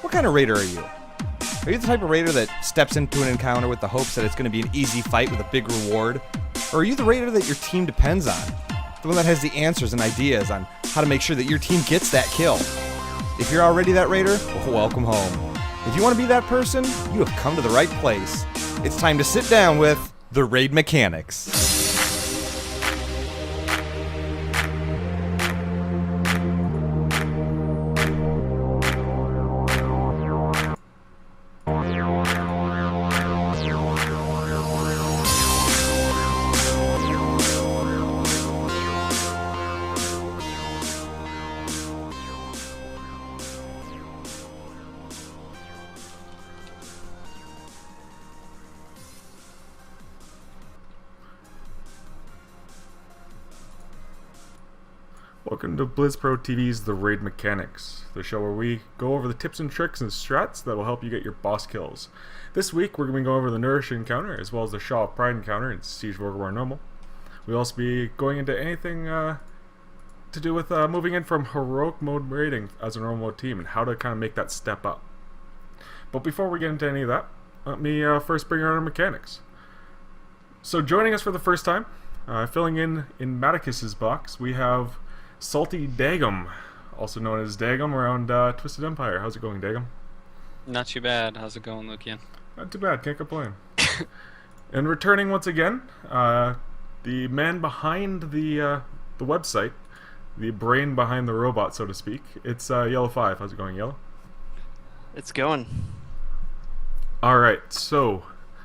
What kind of raider are you? Are you the type of raider that steps into an encounter with the hopes that it's going to be an easy fight with a big reward? Or are you the raider that your team depends on? The one that has the answers and ideas on how to make sure that your team gets that kill? If you're already that raider, well, welcome home. If you want to be that person, you have come to the right place. It's time to sit down with the Raid Mechanics. Welcome to BlizzPro TV's The Raid Mechanics, the show where we go over the tips and tricks and strats that will help you get your boss kills. This week we're going to go over the Norushen encounter as well as the Sha of Pride encounter in Siege of Orgrimmar Normal. We'll also be going into anything to do with moving in from heroic mode raiding as a normal mode team and how to kind of make that step up. But before we get into any of that, let me first bring our mechanics. So joining us for the first time, filling in Maticus's box, we have Salty Dagum, also known as Dagum around Twisted Empire. How's it going, Dagum? Not too bad. How's it going, Lucian? Not too bad, can't complain. And returning once again, the man behind the website, the brain behind the robot, so to speak. It's Yellow5. How's it going, Yellow? It's going. Alright, so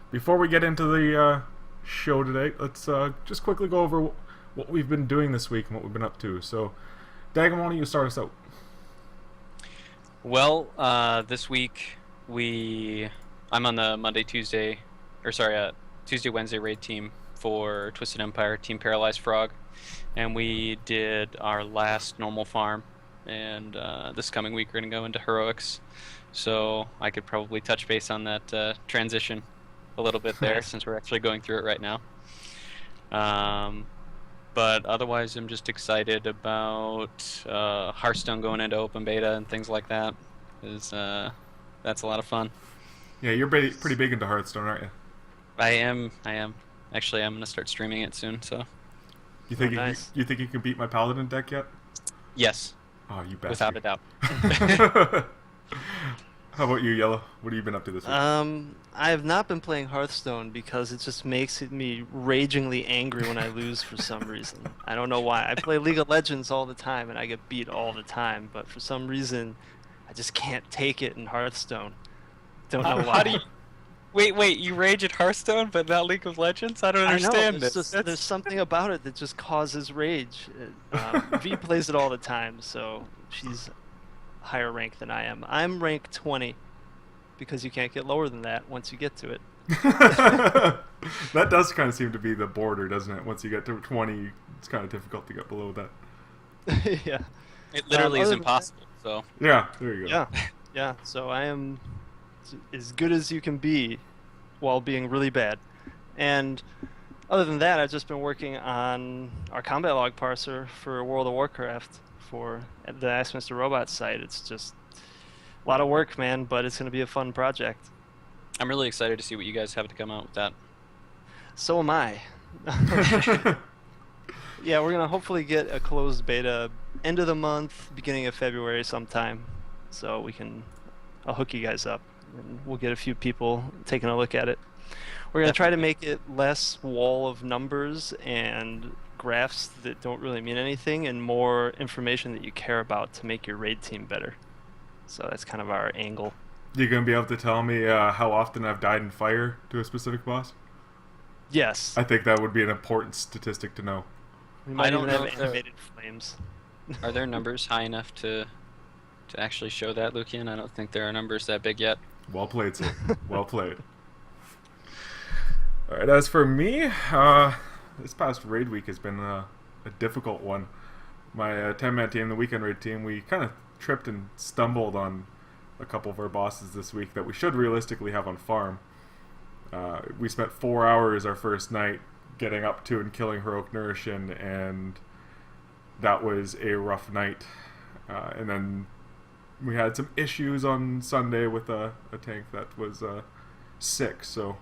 before we get into the show today, let's just quickly go over what we've been doing this week and what we've been up to. So, Dagum, why don't you start us out? Well, this week I'm on the Tuesday, Wednesday raid team for Twisted Empire, Team Paralyzed Frog, and we did our last normal farm, and this coming week we're going to go into heroics, so I could probably touch base on that transition a little bit there since we're actually going through it right now. But otherwise, I'm just excited about Hearthstone going into open beta and things like that. That's a lot of fun. Yeah, you're pretty big into Hearthstone, aren't you? I am. Actually, I'm going to start streaming it soon. So. You think nice. you think you can beat my Paladin deck yet? Yes. Oh, you bastard. Without a doubt. How about you, Yellow? What have you been up to this week? I have not been playing Hearthstone because it just makes me ragingly angry when I lose for some reason. I don't know why. I play League of Legends all the time and I get beat all the time, but for some reason I just can't take it in Hearthstone. Don't know why. How do you... Wait, you rage at Hearthstone but not League of Legends? I don't understand this. There's something about it that just causes rage. V plays it all the time, so she's higher rank than I am. I'm rank 20 because you can't get lower than that once you get to it. That does kind of seem to be the border, doesn't it? Once you get to 20, it's kind of difficult to get below that. Yeah. It literally is impossible. So. Yeah, there you go. Yeah. So I am as good as you can be while being really bad. And other than that, I've just been working on our combat log parser for World of Warcraft for the Axminster Robot site. It's just a lot of work, man, but it's going to be a fun project. I'm really excited to see what you guys have to come out with that. So am I. Yeah, we're going to hopefully get a closed beta end of the month, beginning of February sometime, so I'll hook you guys up, and we'll get a few people taking a look at it. We're going to try to make it less wall of numbers and graphs that don't really mean anything and more information that you care about to make your raid team better. So that's kind of our angle. You gonna be able to tell me how often I've died in fire to a specific boss? Yes. I think that would be an important statistic to know. We might I don't even know have if animated flames. Are there numbers high enough to actually show that, Lucian? I don't think there are numbers that big yet. Well played, sir. Well played. Alright, as for me, this past raid week has been a difficult one. My 10-man team, the weekend raid team, we kind of tripped and stumbled on a couple of our bosses this week that we should realistically have on farm. We spent 4 hours our first night getting up to and killing heroic Norushen, and that was a rough night. And then we had some issues on Sunday with a tank that was sick, so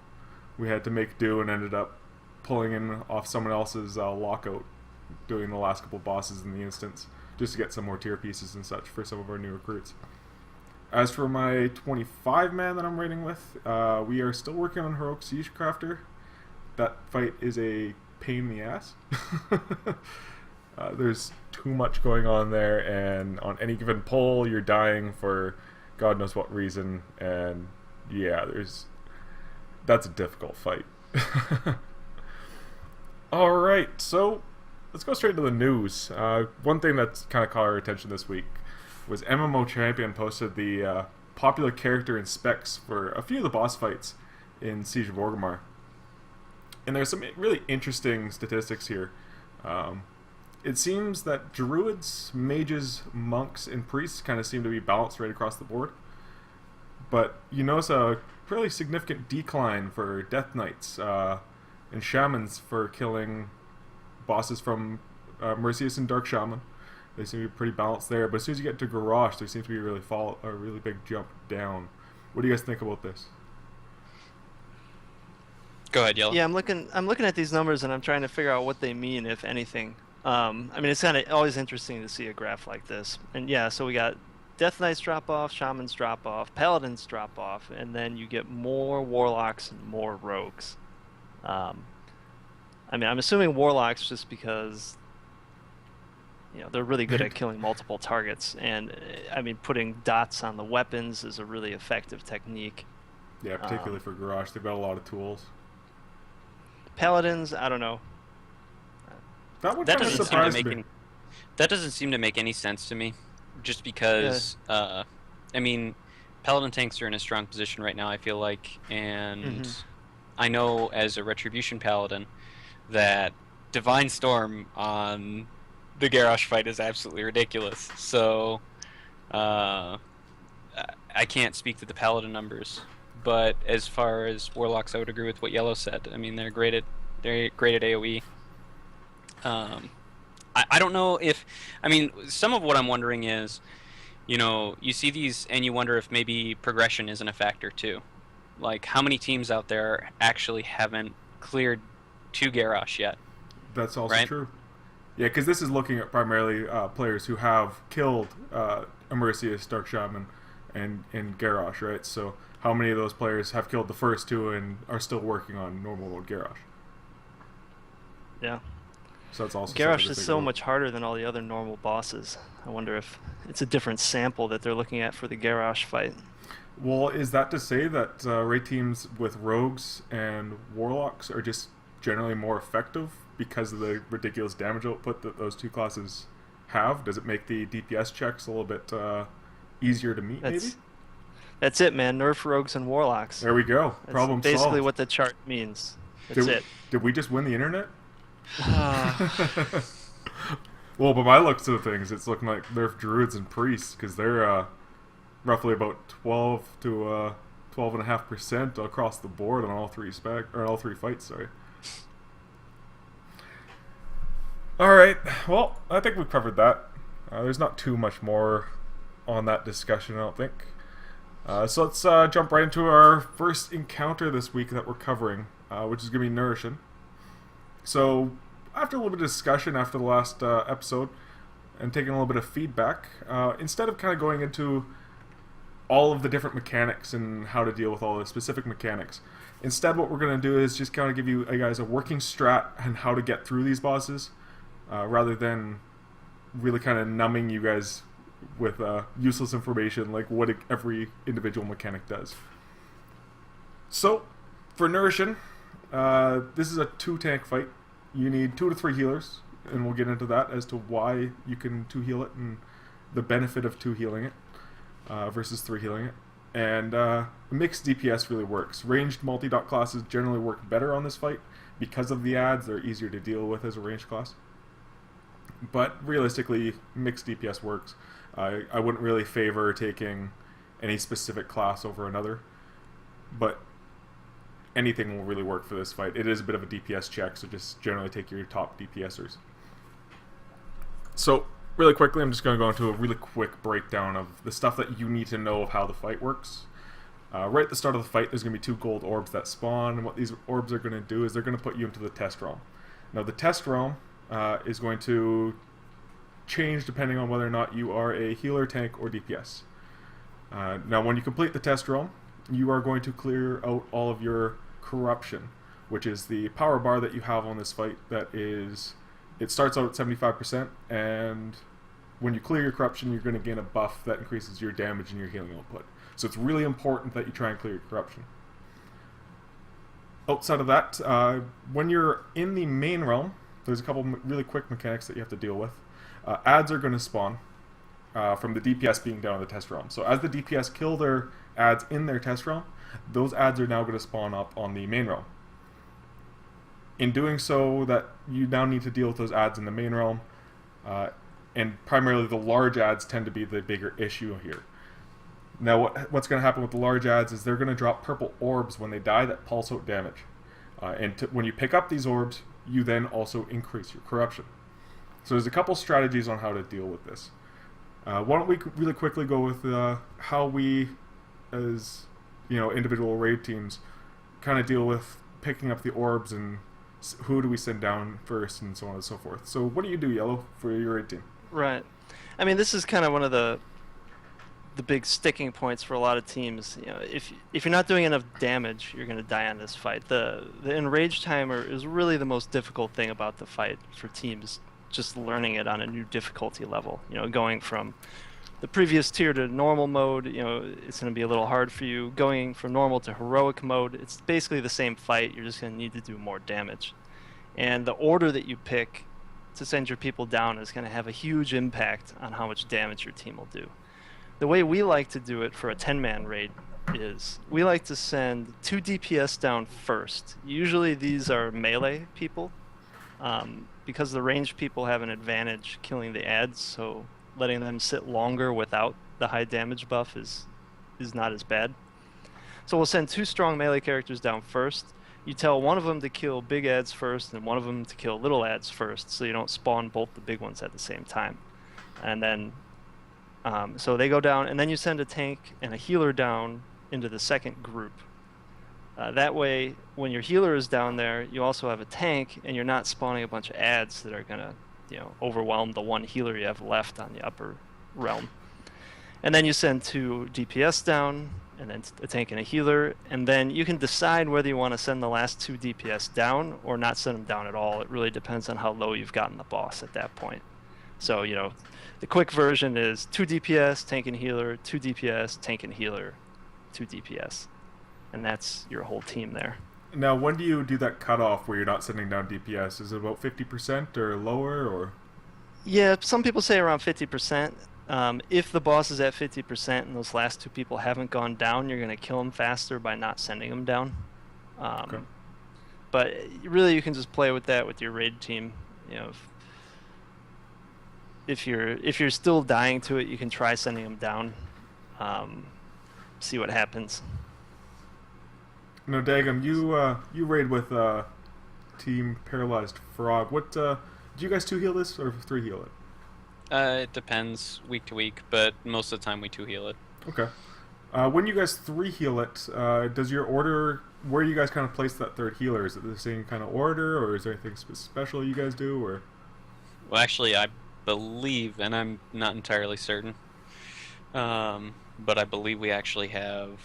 we had to make do and ended up pulling in off someone else's lockout, doing the last couple bosses in the instance, just to get some more tier pieces and such for some of our new recruits. As for my 25 man that I'm raiding with, we are still working on Heroic Siege Crafter. That fight is a pain in the ass. There's too much going on there, and on any given pull you're dying for God knows what reason, and yeah, that's a difficult fight. Alright, so let's go straight to the news. One thing that's kind of caught our attention this week was MMO Champion posted the popular character and specs for a few of the boss fights in Siege of Orgrimmar. And there's some really interesting statistics here. It seems that druids, mages, monks, and priests kind of seem to be balanced right across the board. But you notice a fairly significant decline for death knights and shamans for killing bosses from Mercius and Dark Shaman. They seem to be pretty balanced there. But as soon as you get to Garrosh, there seems to be a really big jump down. What do you guys think about this? Go ahead, Yellow. Yeah, I'm looking at these numbers and I'm trying to figure out what they mean, if anything. I mean, it's kind of always interesting to see a graph like this. And yeah, so we got Death Knights drop off, Shamans drop off, Paladins drop off, and then you get more Warlocks and more Rogues. I mean, I'm assuming Warlocks just because, you know, they're really good at killing multiple targets, and I mean, putting dots on the weapons is a really effective technique. Yeah, particularly for Garrosh, they've got a lot of tools. Paladins, I don't know. That would That kind of doesn't seem to surprise make me. any. That doesn't seem to make any sense to me, just because. I mean, Paladin tanks are in a strong position right now, I feel like, and I know as a Retribution Paladin that Divine Storm on the Garrosh fight is absolutely ridiculous. So I can't speak to the Paladin numbers, but as far as Warlocks, I would agree with what Yellow said. I mean, they're great at AoE. I don't know if, I mean, some of what I'm wondering is, you know, you see these and you wonder if maybe progression isn't a factor too. Like, how many teams out there actually haven't cleared 2 Garrosh yet? That's also right? true. Yeah, because this is looking at primarily players who have killed Mercius, Dark Shaman, and Garrosh, right? So how many of those players have killed the first 2 and are still working on normal mode Garrosh? Yeah. So that's also Garrosh something to is think so about. much harder than all the other normal bosses. I wonder if it's a different sample that they're looking at for the Garrosh fight. Well, is that to say that raid teams with rogues and warlocks are just generally more effective because of the ridiculous damage output that those 2 classes have? Does it make the DPS checks a little bit easier to meet, maybe? That's it, man. Nerf rogues and warlocks. There we go. That's Problem basically solved. what the chart means. That's it. Did we just win the internet? Well, by my looks of things, it's looking like Nerf druids and priests, because they're roughly about 12 to 12.5% across the board on all 3 fights. Sorry. All right. Well, I think we've covered that. There's not too much more on that discussion, I don't think. So let's jump right into our first encounter this week that we're covering, which is going to be Norushen. So, after a little bit of discussion after the last episode, and taking a little bit of feedback, instead of kind of going into all of the different mechanics and how to deal with all the specific mechanics, instead what we're going to do is just kind of give you guys a working strat and how to get through these bosses, rather than really kind of numbing you guys with useless information like what every individual mechanic does. So, for Norushen, this is a 2-tank fight. You need 2 to 3 healers, and we'll get into that as to why you can 2 heal it and the benefit of 2 healing it versus 3 healing it. And mixed DPS really works. Ranged multi-dot classes generally work better on this fight because of the adds. They're easier to deal with as a ranged class. But realistically, mixed DPS works. I wouldn't really favor taking any specific class over another, but anything will really work for this fight. It is a bit of a DPS check, so just generally take your top DPSers. So, really quickly, I'm just going to go into a really quick breakdown of the stuff that you need to know of how the fight works. Right at the start of the fight, there's going to be 2 gold orbs that spawn, and what these orbs are going to do is they're going to put you into the test realm. Now, the test realm is going to change depending on whether or not you are a healer, tank, or DPS. Now, when you complete the test realm, you are going to clear out all of your corruption, which is the power bar that you have on this fight. It starts out at 75%, and when you clear your corruption, you're going to gain a buff that increases your damage and your healing output. So it's really important that you try and clear your corruption. Outside of that, when you're in the main realm, there's a couple really quick mechanics that you have to deal with. Adds are going to spawn from the DPS being down in the test realm. So as the DPS kill their adds in their test realm, those adds are now going to spawn up on the main realm. In doing so, that you now need to deal with those adds in the main realm, and primarily the large adds tend to be the bigger issue here. Now, what's going to happen with the large adds is they're going to drop purple orbs when they die that pulse out damage. When you pick up these orbs, you then also increase your corruption. So there's a couple strategies on how to deal with this. Why don't we really quickly go with how we, as individual raid teams, kind of deal with picking up the orbs and who do we send down first and so on and so forth. So what do you do, Yellow, for your raid team? Right. I mean, this is kind of one of the big sticking points for a lot of teams. If you're not doing enough damage, you're going to die on this fight. The enrage timer is really the most difficult thing about the fight for teams. Just learning it on a new difficulty level. Going from the previous tier to normal mode, it's going to be a little hard for you. Going from normal to heroic mode, it's basically the same fight. You're just going to need to do more damage. And the order that you pick to send your people down is going to have a huge impact on how much damage your team will do. The way we like to do it for a 10-man raid is we like to send 2 DPS down first. Usually these are melee people, because the ranged people have an advantage killing the adds, so letting them sit longer without the high damage buff is not as bad. So we'll send 2 strong melee characters down first. You tell one of them to kill big adds first and one of them to kill little adds first, so you don't spawn both the big ones at the same time. And then so they go down, and then you send a tank and a healer down into the second group. That way, when your healer is down there, you also have a tank, and you're not spawning a bunch of adds that are gonna, overwhelm the one healer you have left on the upper realm. And then you send 2 DPS down, and then a tank and a healer, and then you can decide whether you want to send the last 2 DPS down or not send them down at all. It really depends on how low you've gotten the boss at that point. So, the quick version is 2 DPS, tank and healer, 2 DPS, tank and healer, 2 DPS. And that's your whole team there. Now, when do you do that cutoff where you're not sending down DPS? Is it about 50% or lower, or? Yeah, some people say around 50%. If the boss is at 50% and those last 2 people haven't gone down, you're going to kill them faster by not sending them down. Okay. But really, you can just play with that with your raid team. If you're still dying to it, you can try sending them down. See what happens. No, Dagum, you raid with Team Paralyzed Frog. What do you guys 2 heal this or 3 heal it? It depends week to week, but most of the time we 2 heal it. Okay. When you guys 3 heal it, does your order, where you guys kind of place that 3rd healer? Is it the same kind of order, or is there anything special you guys do, or? Well, actually, I believe, and I'm not entirely certain, but I believe we actually have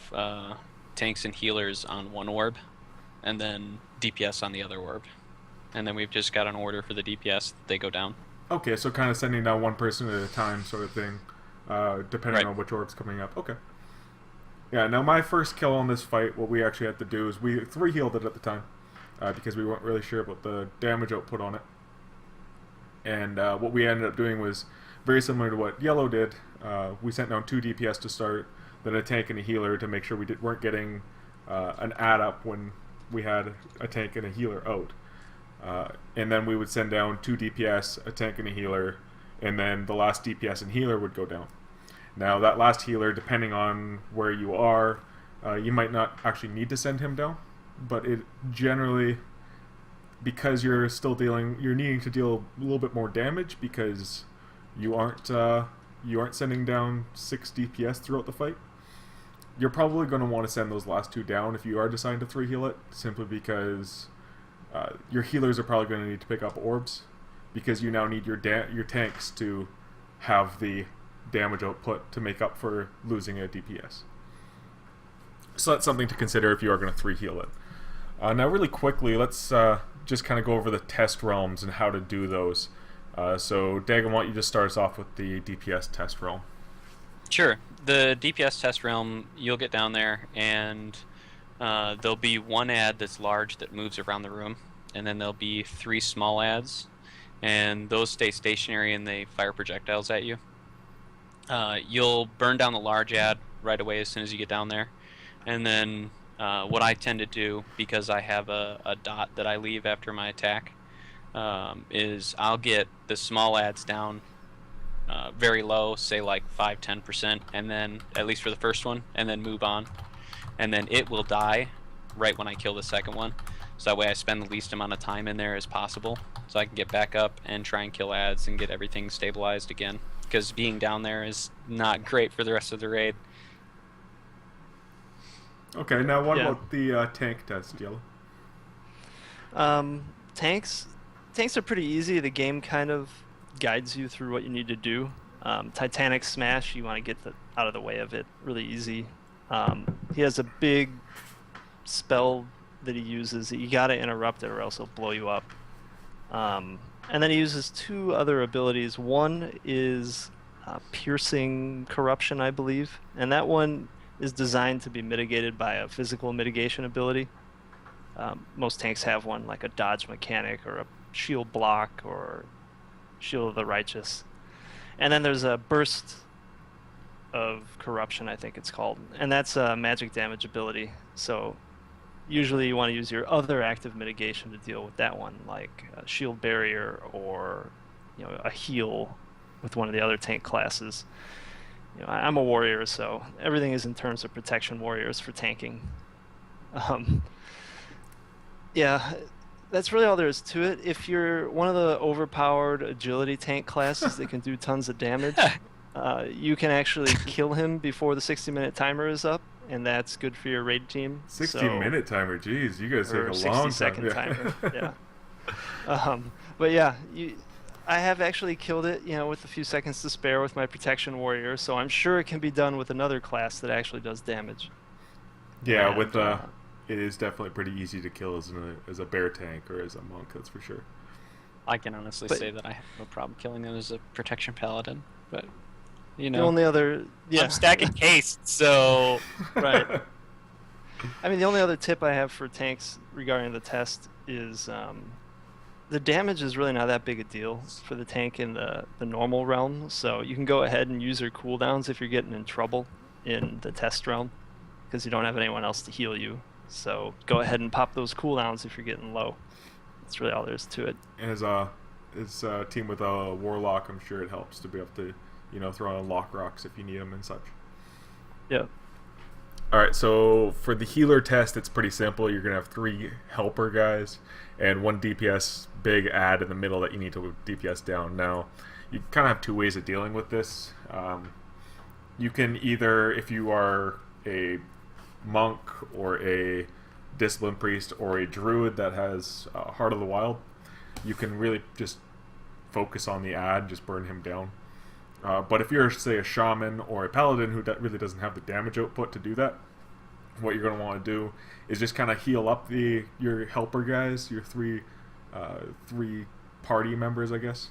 tanks and healers on one orb, and then DPS on the other orb. And then we've just got an order for the DPS, they go down. Okay, so kind of sending down one person at a time sort of thing, depending on which orb's coming up. Okay. Yeah, now my first kill on this fight, what we actually had to do is we 3 healed it at the time, because we weren't really sure about the damage output on it. And what we ended up doing was very similar to what Yellow did. We sent down 2 DPS to start, then a tank and a healer to make sure we weren't getting an add up when we had a tank and a healer out. And then we would send down 2 DPS, a tank and a healer, and then the last DPS and healer would go down. Now that last healer, depending on where you are, you might not actually need to send him down, but it generally, because you're needing to deal a little bit more damage because you aren't sending down 6 DPS throughout the fight. You're probably going to want to send those last 2 down if you are deciding to 3 heal it, simply because your healers are probably going to need to pick up orbs, because you now need your tanks to have the damage output to make up for losing a DPS. So that's something to consider if you are going to 3 heal it. Now really quickly, let's just kind of go over the test realms and how to do those. So Dagon, why don't you just start us off with the DPS test realm? Sure. The DPS test realm, you'll get down there, and there'll be one ad that's large that moves around the room, and then there'll be 3 small ads, and those stay stationary and they fire projectiles at you. You'll burn down the large ad right away as soon as you get down there, and then what I tend to do, because I have a dot that I leave after my attack, is I'll get the small ads down very low, say like 5-10%, and then at least for the first one, and then move on, and then it will die right when I kill the second one, so that way I spend the least amount of time in there as possible, so I can get back up and try and kill ads and get everything stabilized again, because being down there is not great for the rest of the raid. Okay, now what about the tank test, Yellow? Tanks are pretty easy. The game kind of guides you through what you need to do. Titanic Smash, you want to get out of the way of it really easy. He has a big spell that he uses that you got to interrupt it or else he'll blow you up. And then he uses 2 other abilities. One is Piercing Corruption, I believe, and that one is designed to be mitigated by a physical mitigation ability. Most tanks have one, like a dodge mechanic or a shield block or Shield of the Righteous. And then there's a Burst of Corruption, I think it's called, and that's a magic damage ability. So usually you want to use your other active mitigation to deal with that one, like a shield barrier or a heal with one of the other tank classes. I'm a warrior, so everything is in terms of protection warriors for tanking. Yeah, that's really all there is to it. If you're one of the overpowered agility tank classes that can do tons of damage, you can actually kill him before the 60-minute timer is up, and that's good for your raid team. 60-minute timer, jeez, you guys take a long 60-second time. timer, yeah. But yeah, I have actually killed it, with a few seconds to spare with my protection warrior, so I'm sure it can be done with another class that actually does damage. Yeah, and, it is definitely pretty easy to kill as a bear tank or as a monk, that's for sure. I can honestly say that I have no problem killing them as a protection paladin, but the only other I'm stacking haste, so right. I mean, the only other tip I have for tanks regarding the test is the damage is really not that big a deal for the tank in the normal realm, so you can go ahead and use your cooldowns if you're getting in trouble in the test realm, because you don't have anyone else to heal you. So go ahead and pop those cooldowns if you're getting low. That's really all there is to it. And as a team with a warlock, I'm sure it helps to be able to throw on lock rocks if you need them and such. Yeah. Alright, so for the healer test, it's pretty simple. You're going to have 3 helper guys and 1 DPS big ad in the middle that you need to DPS down. Now, you kind of have 2 ways of dealing with this. You can either, if you are a monk or a discipline priest or a druid that has Heart of the Wild, you can really just focus on the ad, just burn him down. But if you're, say, a shaman or a paladin who really doesn't have the damage output to do that, what you're going to want to do is just kind of heal up your helper guys, your three party members, I guess,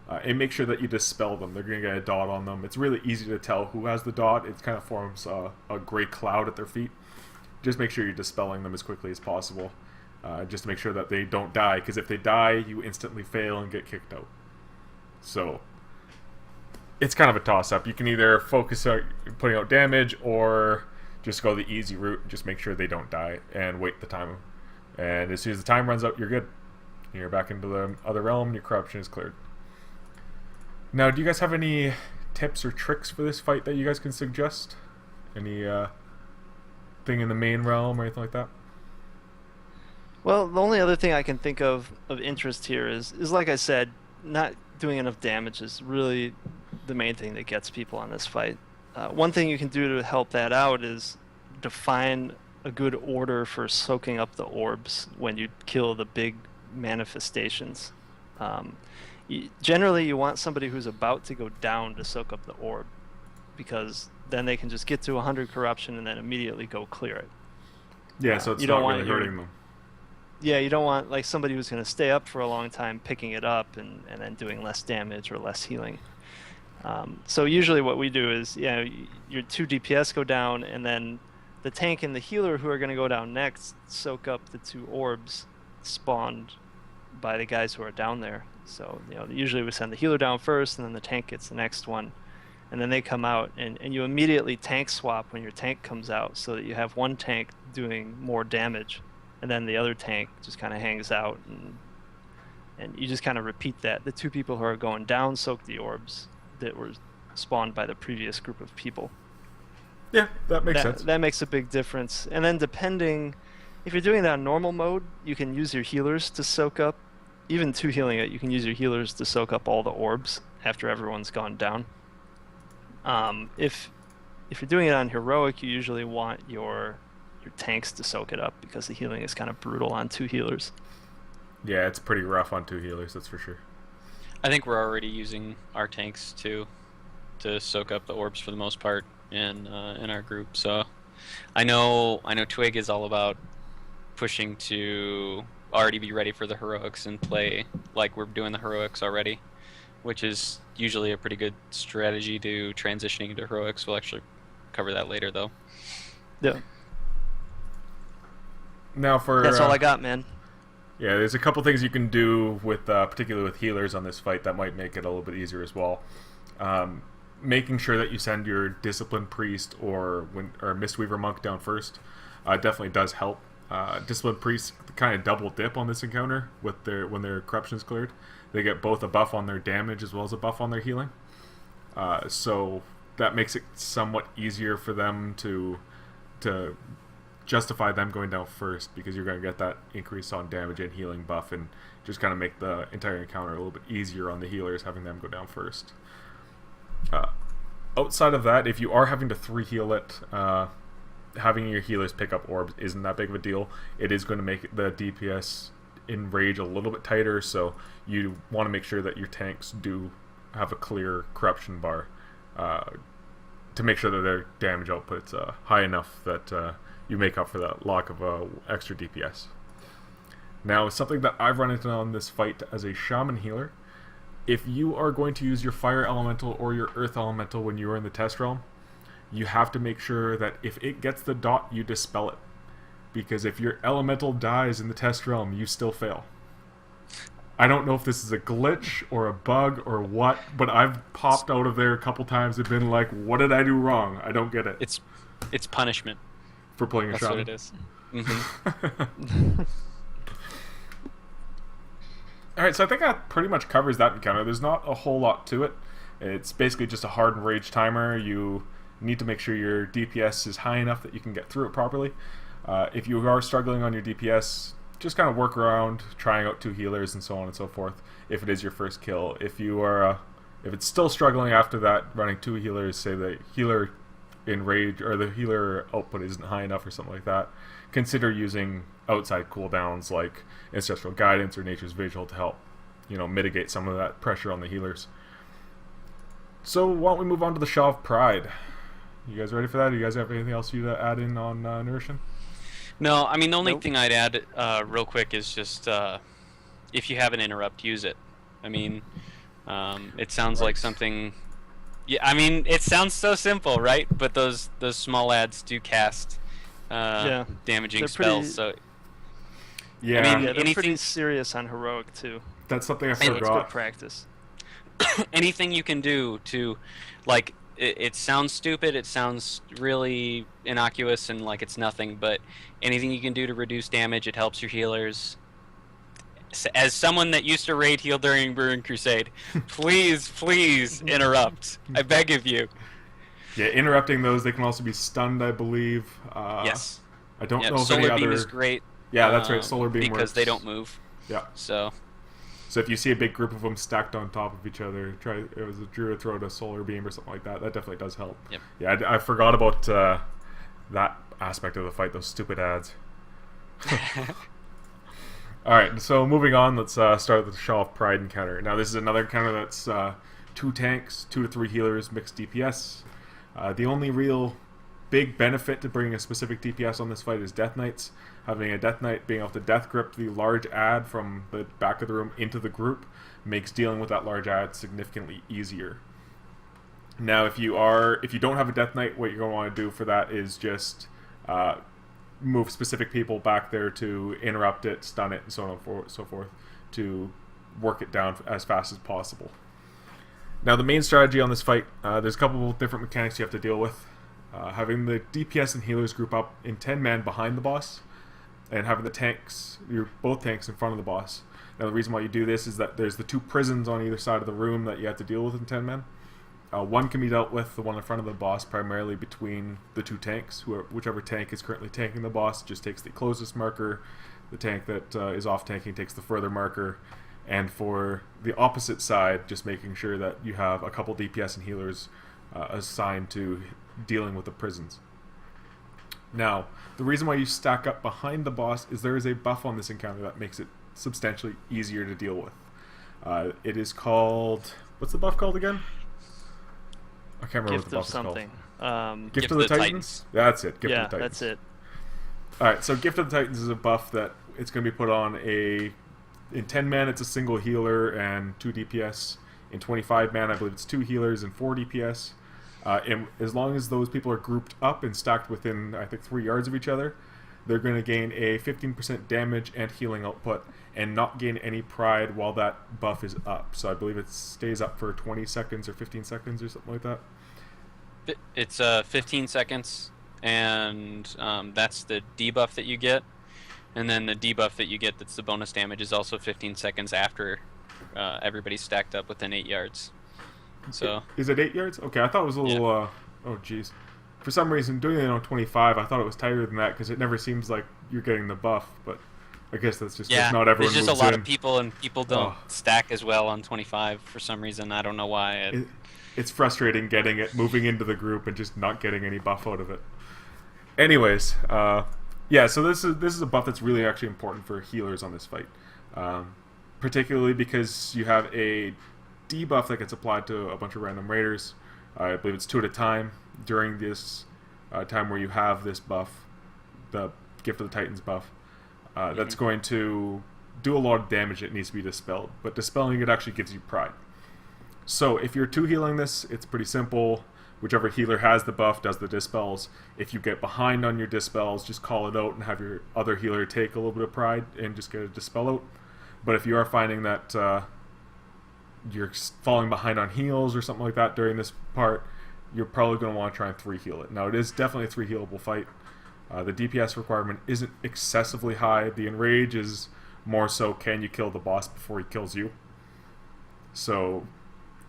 and make sure that you dispel them. They're going to get a dot on them. It's really easy to tell who has the dot. It kind of forms a gray cloud at their feet. Just make sure you're dispelling them as quickly as possible, just to make sure that they don't die, because if they die, you instantly fail and get kicked out. So it's kind of a toss-up. You can either focus on putting out damage or just go the easy route and just make sure they don't die and wait the time. And as soon as the time runs out, you're good. You're back into the other realm and your corruption is cleared. Now, do you guys have any tips or tricks for this fight that you guys can suggest? Any thing in the main realm or anything like that? Well, the only other thing I can think of interest here is like I said, not doing enough damage is really the main thing that gets people on this fight. One thing you can do to help that out is define a good order for soaking up the orbs when you kill the big manifestations. Generally, you want somebody who's about to go down to soak up the orb, because then they can just get to 100 corruption and then immediately go clear it. Yeah, so it's you not don't want really hurting them. Yeah, you don't want like somebody who's going to stay up for a long time picking it up and then doing less damage or less healing. So usually what we do is, your 2 DPS go down, and then the tank and the healer who are going to go down next soak up the 2 orbs spawned by the guys who are down there. So usually we send the healer down first, and then the tank gets the next one, and then they come out, and you immediately tank swap when your tank comes out, so that you have one tank doing more damage, and then the other tank just kind of hangs out, and you just kind of repeat that. The 2 people who are going down soak the orbs that were spawned by the previous group of people. Yeah, that makes sense. That makes a big difference. And then depending, if you're doing that on normal mode, you can use your healers to soak up, even 2 healing it, you can use your healers to soak up all the orbs after everyone's gone down. If you're doing it on heroic, you usually want your tanks to soak it up, because the healing is kind of brutal on 2 healers. Yeah, it's pretty rough on 2 healers, that's for sure. I think we're already using our tanks to soak up the orbs for the most part in our group. So I know Twig is all about pushing to already be ready for the heroics and play like we're doing the heroics already, which is usually a pretty good strategy to transitioning into heroics. We'll actually cover that later, though. Yeah. Now that's all I got, man. Yeah, there's a couple things you can do with, particularly with healers on this fight, that might make it a little bit easier as well. Making sure that you send your Disciplined Priest or Mistweaver Monk down first definitely does help. Disciplined Priests kind of double dip on this encounter when their corruption is cleared. They get both a buff on their damage as well as a buff on their healing. So that makes it somewhat easier for them to justify them going down first, because you're going to get that increase on damage and healing buff, and just kind of make the entire encounter a little bit easier on the healers, having them go down first. Outside of that, if you are having to 3-heal it, having your healers pick up orbs isn't that big of a deal. It is going to make the DPS in Rage a little bit tighter, so you want to make sure that your tanks do have a clear corruption bar to make sure that their damage output's high enough that you make up for that lack of extra DPS. Now, something that I've run into on this fight as a shaman healer, if you are going to use your fire elemental or your earth elemental when you are in the test realm, you have to make sure that if it gets the dot, you dispel it. Because if your elemental dies in the test realm, you still fail. I don't know if this is a glitch or a bug or what, but I've popped out of there a couple times and been like, what did I do wrong? I don't get it. It's punishment. For playing a That's shaman. what it is. Mm-hmm. Alright, so I think that pretty much covers that encounter. There's not a whole lot to it. It's basically just a hardened rage timer. You need to make sure your DPS is high enough that you can get through it properly. If you are struggling on your DPS, just kind of work around trying out 2 healers and so on and so forth, if it is your first kill. If it's still struggling after that, running 2 healers, say the healer in rage or the healer output isn't high enough or something like that, consider using outside cooldowns like Ancestral Guidance or Nature's Vigil to help mitigate some of that pressure on the healers. So why don't we move on to the Sha of Pride? You guys ready for that? Do you guys have anything else you to add in on Norushen? No, I mean, the only thing I'd add real quick is just if you have an interrupt, use it. I mean, it sounds like something... Yeah, I mean, it sounds so simple, right? But those small adds do cast damaging spells. So yeah, I mean, they're pretty serious on heroic too. That's something I So it's forgot. good practice. Anything you can do to, like, it sounds stupid, it sounds really innocuous and like it's nothing, but anything you can do to reduce damage, it helps your healers. As someone that used to raid heal during Burning Crusade, please interrupt. I beg of you. Yeah, interrupting those, they can also be stunned, I believe. Yes. I don't know if Solar any Beam other... is great. Yeah, that's right. Solar Beam because works. they don't move. Yeah. So So if you see a big group of them stacked on top of each other, try it was a druid throw a solar beam or something like that. That definitely does help. Yep. Yeah, I forgot about that aspect of the fight. Those stupid ads. All right, so moving on, let's start with the Sha of Pride encounter. Now this is another encounter that's 2 tanks, 2 to 3 healers, mixed DPS. The only real big benefit to bringing a specific DPS on this fight is Death Knights. Having a Death Knight being able to death grip the large ad from the back of the room into the group makes dealing with that large ad significantly easier. Now, if you don't have a Death Knight, what you're going to want to do for that is just move specific people back there to interrupt it, stun it, and so on and so forth to work it down as fast as possible. Now, the main strategy on this fight, there's a couple of different mechanics you have to deal with. Having the DPS and healers group up in 10 men behind the boss, and having the tanks, both tanks in front of the boss. Now the reason why you do this is that there's the 2 prisons on either side of the room that you have to deal with in 10 men. One can be dealt with, the one in front of the boss, primarily between the 2 tanks. Whichever tank is currently tanking the boss just takes the closest marker. The tank that is off tanking takes the further marker. And for the opposite side, just making sure that you have a couple DPS and healers assigned to dealing with the prisons. Now, the reason why you stack up behind the boss is there is a buff on this encounter that makes it substantially easier to deal with. It is called... What's the buff called again? I can't remember what the buff is called. Gift of the Titans? That's it. Gift of the Titans. That's it. Alright, so Gift of the Titans is a buff that it's going to be put on in 10 man it's a single healer and 2 DPS. In 25 man I believe it's 2 healers and 4 DPS. And as long as those people are grouped up and stacked within, I think, 3 yards of each other, they're going to gain a 15% damage and healing output and not gain any pride while that buff is up. So I believe it stays up for 20 seconds or 15 seconds or something like that. It's 15 seconds, and that's the debuff that you get. And then the debuff that you get that's the bonus damage is also 15 seconds after everybody's stacked up within 8 yards. So is it 8 yards? Okay, I thought it was a little. Yeah. Oh, jeez. For some reason, doing it on 25, I thought it was tighter than that because it never seems like you're getting the buff. But I guess that's just because not everyone there's just moves a lot in. of people, and people don't stack as well on 25 for some reason. I don't know why. It's frustrating getting it, moving into the group, and just not getting any buff out of it. Anyways, yeah. So this is a buff that's really actually important for healers on this fight, particularly because you have a debuff that gets applied to a bunch of random raiders. I believe it's 2 at a time during this time where you have this buff, the Gift of the Titans buff. That's going to do a lot of damage. It needs to be dispelled, but dispelling it actually gives you pride. So if you're 2 healing this, it's pretty simple. Whichever healer has the buff does the dispels. If you get behind on your dispels, just call it out and have your other healer take a little bit of pride and just get a dispel out. But if you are finding that you're falling behind on heals or something like that during this part, you're probably going to want to try and 3 heal it. Now, it is definitely a 3 healable fight. The DPS requirement isn't excessively high. The enrage is more so, can you kill the boss before he kills you? So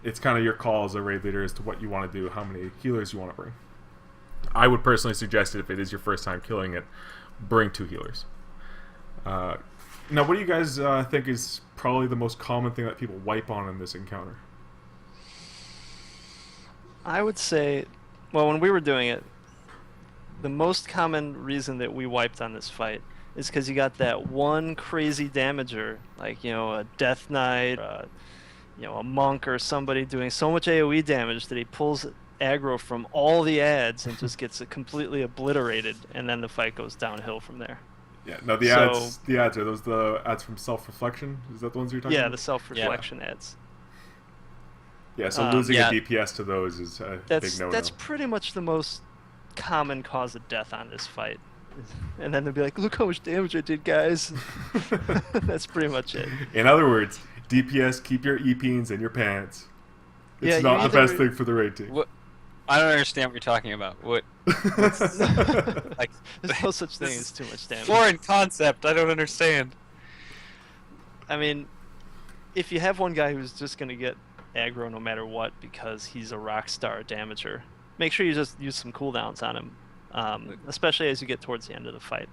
it's kind of your call as a raid leader as to what you want to do, how many healers you want to bring. I would personally suggest that if it is your first time killing it, bring 2 healers. Now, what do you guys think is probably the most common thing that people wipe on in this encounter? I would say, well, when we were doing it, the most common reason that we wiped on this fight is because you got that one crazy damager, like, a Death Knight, a monk or somebody doing so much AoE damage that he pulls aggro from all the ads and just gets it completely obliterated, and then the fight goes downhill from there. Yeah, no, the ads are those the ads from Self-Reflection? Is that the ones you're talking about? Yeah, the Self-Reflection ads. Yeah, so losing a DPS to those is a big no-no. That's pretty much the most common cause of death on this fight. And then they'll be like, look how much damage I did, guys. That's pretty much it. In other words, DPS, keep your E-Peens in your pants. It's Yeah, not the best thing for the raid team. What? I don't understand what you're talking about. What? Like, there's no such thing as too much damage. Foreign concept. I don't understand. I mean, if you have one guy who's just going to get aggro no matter what because he's a rock star damager, make sure you just use some cooldowns on him, especially as you get towards the end of the fight.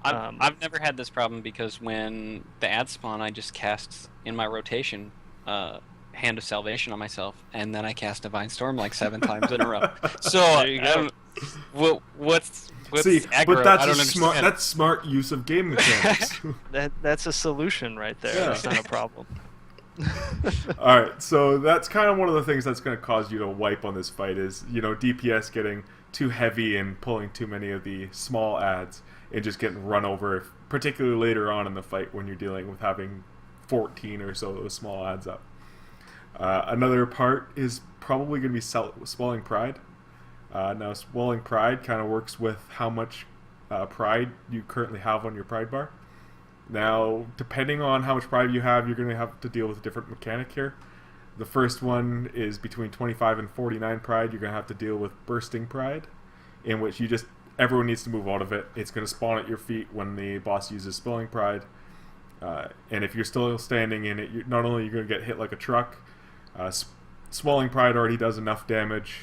I've never had this problem because when the ads spawn, I just cast in my rotation Hand of Salvation on myself, and then I cast Divine Storm like 7 times in a row. So There you go. what's See, aggro? but that's I don't smart. understand. That's smart use of game mechanics. That's a solution right there. Yeah. That's not a problem. All right, so that's kind of one of the things that's going to cause you to wipe on this fight is, DPS getting too heavy and pulling too many of the small ads and just getting run over, particularly later on in the fight when you're dealing with having 14 or so of those small ads up. Another part is probably going to be Swelling Pride. Now, Swelling Pride kind of works with how much pride you currently have on your pride bar. Now, depending on how much pride you have, you're going to have to deal with a different mechanic here. The first one is between 25 and 49 pride. You're going to have to deal with Bursting Pride, in which everyone needs to move out of it. It's going to spawn at your feet when the boss uses Swelling Pride. And if you're still standing in it, not only are you going to get hit like a truck, Swelling Pride already does enough damage,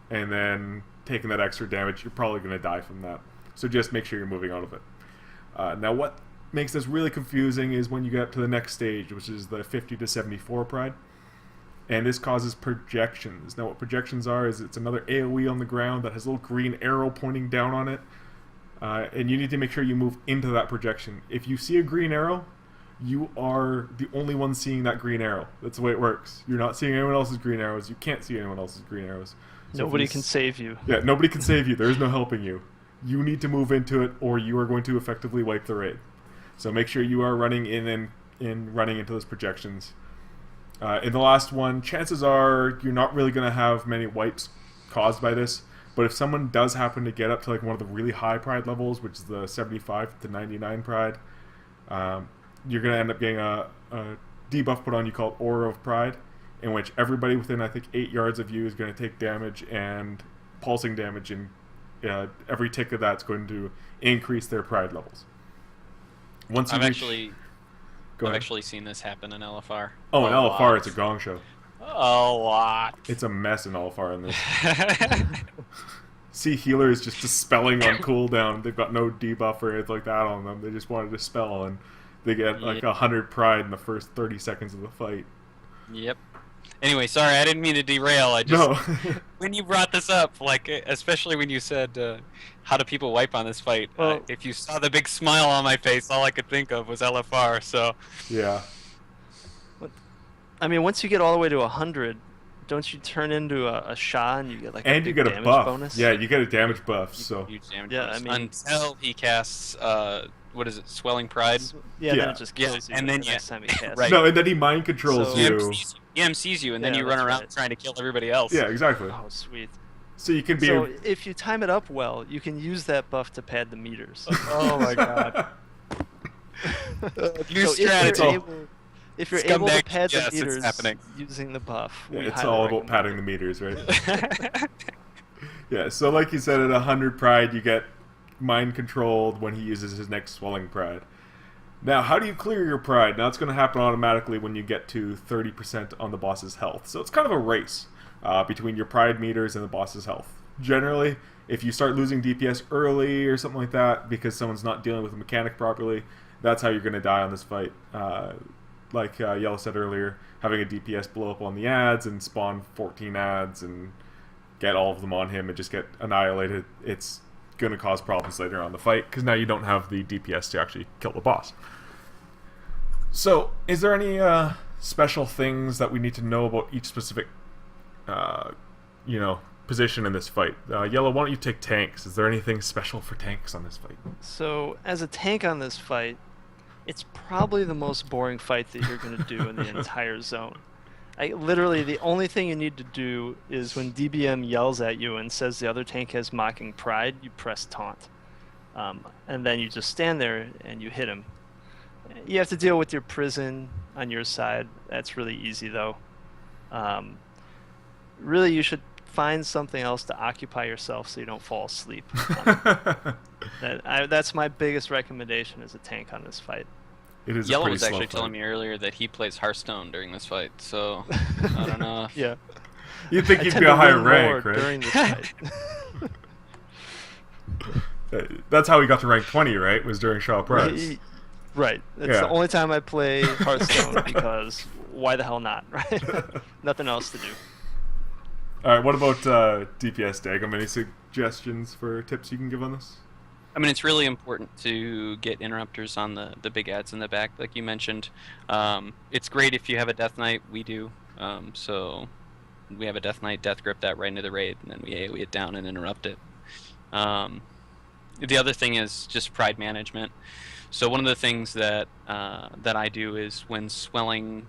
and then taking that extra damage, you're probably going to die from that. So just make sure you're moving out of it. Now, what makes this really confusing is when you get up to the next stage, which is the 50 to 74 pride, and this causes projections. Now what projections are is it's another AoE on the ground that has a little green arrow pointing down on it, and you need to make sure you move into that projection. If you see a green arrow, you are the only one seeing that green arrow. That's the way it works. You're not seeing anyone else's green arrows. You can't see anyone else's green arrows. So Nobody can save you. Yeah, nobody can save you. There is no helping you. You need to move into it, or you are going to effectively wipe the raid. So make sure you are running in and running into those projections. In the last one, chances are you're not really going to have many wipes caused by this, but if someone does happen to get up to like one of the really high pride levels, which is the 75 to 99 pride, you're going to end up getting a debuff put on you called Aura of Pride, in which everybody within, I think, 8 yards of you is going to take damage and pulsing damage, and every tick of that's going to increase their pride levels. Once you I've reach... actually seen this happen in LFR. Oh, in A LFR, lot. it's a gong show. A lot. It's a mess in LFR in this. See, healer is just dispelling on cooldown. They've got no debuff or anything like that on them. They just want to dispel, and they get like 100 pride in the first 30 seconds of the fight. Yep. Anyway, sorry, I didn't mean to derail. I just No. when you brought this up, like especially when you said how do people wipe on this fight, Well- if you saw the big smile on my face, all I could think of was LFR. So Yeah. I mean, once you get all the way to 100, don't you turn into a Sha and you get like a And you big get a damage buff. bonus? Yeah, you get a damage buff, you so... get huge damage Yeah, bonus I mean- until he casts what is it, Swelling Pride? Yeah, then Yeah. it just Yeah, kills you. and then the you- next time he casts. right. No, and then he mind controls So- you. He MCs you, and then Yeah, you run that's around right. trying to kill everybody else. Yeah, exactly. Oh, sweet. So you can be... So if you time it up well, you can use that buff to pad the meters. Oh my god. New So strategy. if you're able to Scumbag pad the GPS, it's meters happening. using the buff, Yeah, we it's highly all about recommend padding it. the meters, right? Yeah, so like you said, at 100 pride, you get mind controlled when he uses his next Swelling Pride. Now, how do you clear your pride? Now, it's going to happen automatically when you get to 30% on the boss's health. So it's kind of a race between your pride meters and the boss's health. Generally, if you start losing DPS early or something like that because someone's not dealing with the mechanic properly, that's how you're going to die on this fight. Like Yellow said earlier, having a DPS blow up on the ads and spawn 14 ads and get all of them on him and just get annihilated, it's going to cause problems later on in the fight because now you don't have the DPS to actually kill the boss. So, is there any special things that we need to know about each specific, position in this fight? Yellow, why don't you take tanks? Is there anything special for tanks on this fight? So as a tank on this fight, it's probably the most boring fight that you're going to do in the entire zone. Literally, the only thing you need to do is when DBM yells at you and says the other tank has mocking pride, you press taunt. And then you just stand there and you hit him. You have to deal with your prison on your side. That's really easy, though. Really, you should find something else to occupy yourself so you don't fall asleep. That's my biggest recommendation as a tank on this fight. It is Yellow a pretty was slow actually fight. telling me earlier that he plays Hearthstone during this fight, so I don't know. Yeah. You'd think I you'd tend be a to higher win rank, more right? during this fight. That's how he got to rank 20, right? Was during Sha of Pride. Right. It's the only time I play Hearthstone because why the hell not, right? Nothing else to do. All right, what about DPS, Dagum? Any suggestions for tips you can give on this? I mean, it's really important to get interrupters on the big ads in the back, like you mentioned. It's great if you have a Death Knight. We do. So we have a Death Knight, Death Grip that right into the raid, and then we AoE it down and interrupt it. The other thing is just pride management. So one of the things that that I do is when swelling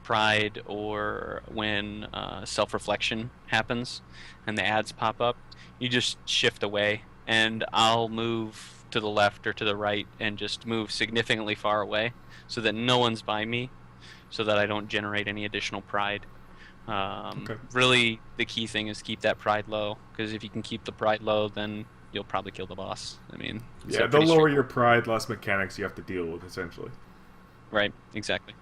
pride or when self-reflection happens and the ads pop up, you just shift away, and I'll move to the left or to the right and just move significantly far away so that no one's by me, so that I don't generate any additional pride. Really, the key thing is keep that pride low, because if you can keep the pride low, then you'll probably kill the boss. I mean, yeah, the lower your pride, less mechanics you have to deal with, essentially. Right, exactly.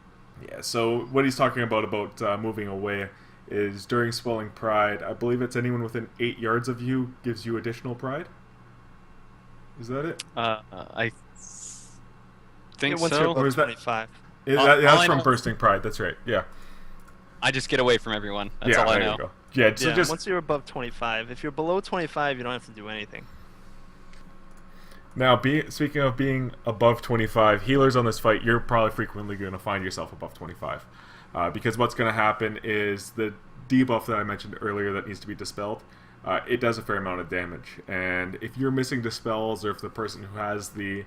Yeah, so what he's talking about moving away is during swelling pride, I believe it's anyone within 8 yards of you gives you additional pride? Is that it? I think once so. you're above Or is that- 25. That's from bursting pride, that's right, yeah. I just get away from everyone. That's Yeah, all I there know. you go. Yeah, so Yeah, just once you're above 25. If you're below 25, you don't have to do anything. now, speaking of being above 25, healers on this fight, you're probably frequently going to find yourself above 25. Because what's going to happen is the debuff that I mentioned earlier that needs to be dispelled, it does a fair amount of damage. And if you're missing dispels, or if the person who has the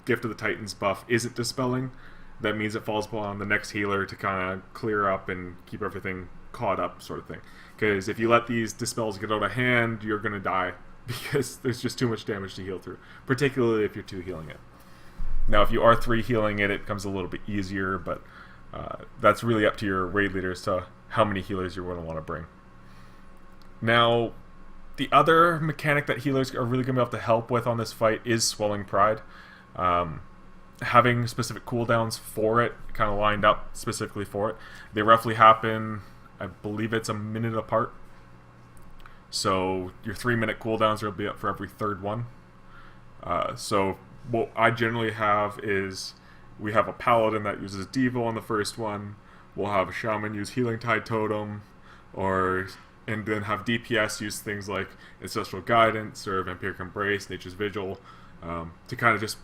Gift of the Titans buff isn't dispelling, that means it falls upon the next healer to kind of clear up and keep everything caught up, sort of thing. Because if you let these dispels get out of hand, you're going to die, because there's just too much damage to heal through, particularly if you're 2 healing it. Now, if you are 3 healing it, it becomes a little bit easier, but that's really up to your raid leaders to how many healers you're going to want to bring. Now, the other mechanic that healers are really going to be able to help with on this fight is Swelling Pride. Having specific cooldowns for it, kind of lined up specifically for it. They roughly happen, I believe it's a minute apart. So your 3-minute cooldowns will be up for every third one. So what I generally have is, we have a paladin that uses Devo on the first one. We'll have a shaman use Healing Tide Totem, and then have DPS use things like Ancestral Guidance or Vampiric Embrace, Nature's Vigil, to kind of just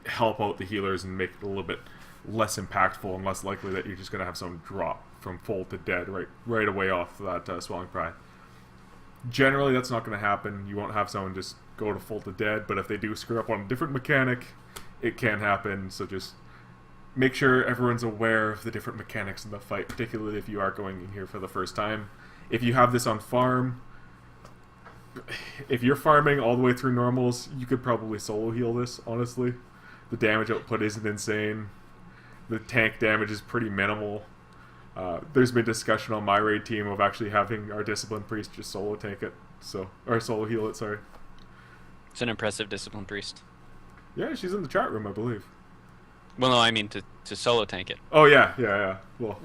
help out the healers and make it a little bit less impactful and less likely that you're just going to have someone drop from full to dead right away off that Swelling Pride. Generally, that's not going to happen. You won't have someone just go to full to dead, but if they do screw up on a different mechanic, it can happen. So just make sure everyone's aware of the different mechanics in the fight, particularly if you are going in here for the first time. If you have this on farm, if you're farming all the way through normals, you could probably solo heal this, honestly. The damage output isn't insane. The tank damage is pretty minimal. There's been discussion on my raid team of actually having our Discipline Priest just solo tank it, or solo heal it, sorry. It's an impressive Discipline Priest. Yeah, she's in the chat room, I believe. Well, no, I mean to solo tank it. Oh, yeah. Well,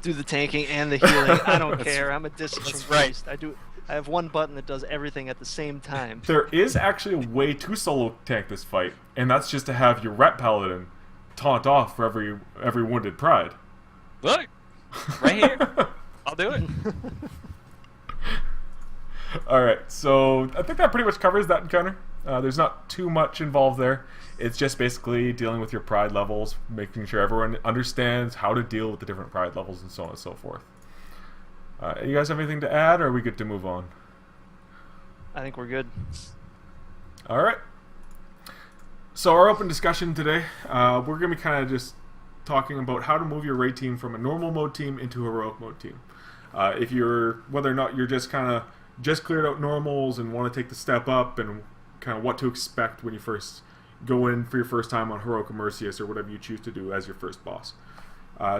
Do the tanking and the healing. I don't care. I'm a discipline That's right. priest. I have one button that does everything at the same time. there is actually a way to solo tank this fight, and that's just to have your rep paladin taunt off for every wounded pride. Look, right here. I'll do it. Alright, so I think that pretty much covers that encounter. There's not too much involved there. It's just basically dealing with your pride levels, making sure everyone understands how to deal with the different pride levels and so on and so forth. You guys have anything to add, or are we good to move on? I think we're good. Alright. So our open discussion today, we're going to be kind of just talking about how to move your raid team from a normal mode team into a heroic mode team. Whether or not you're just kind of cleared out normals and want to take the step up, and kind of what to expect when you first go in for your first time on Heroic or Mercius or whatever you choose to do as your first boss.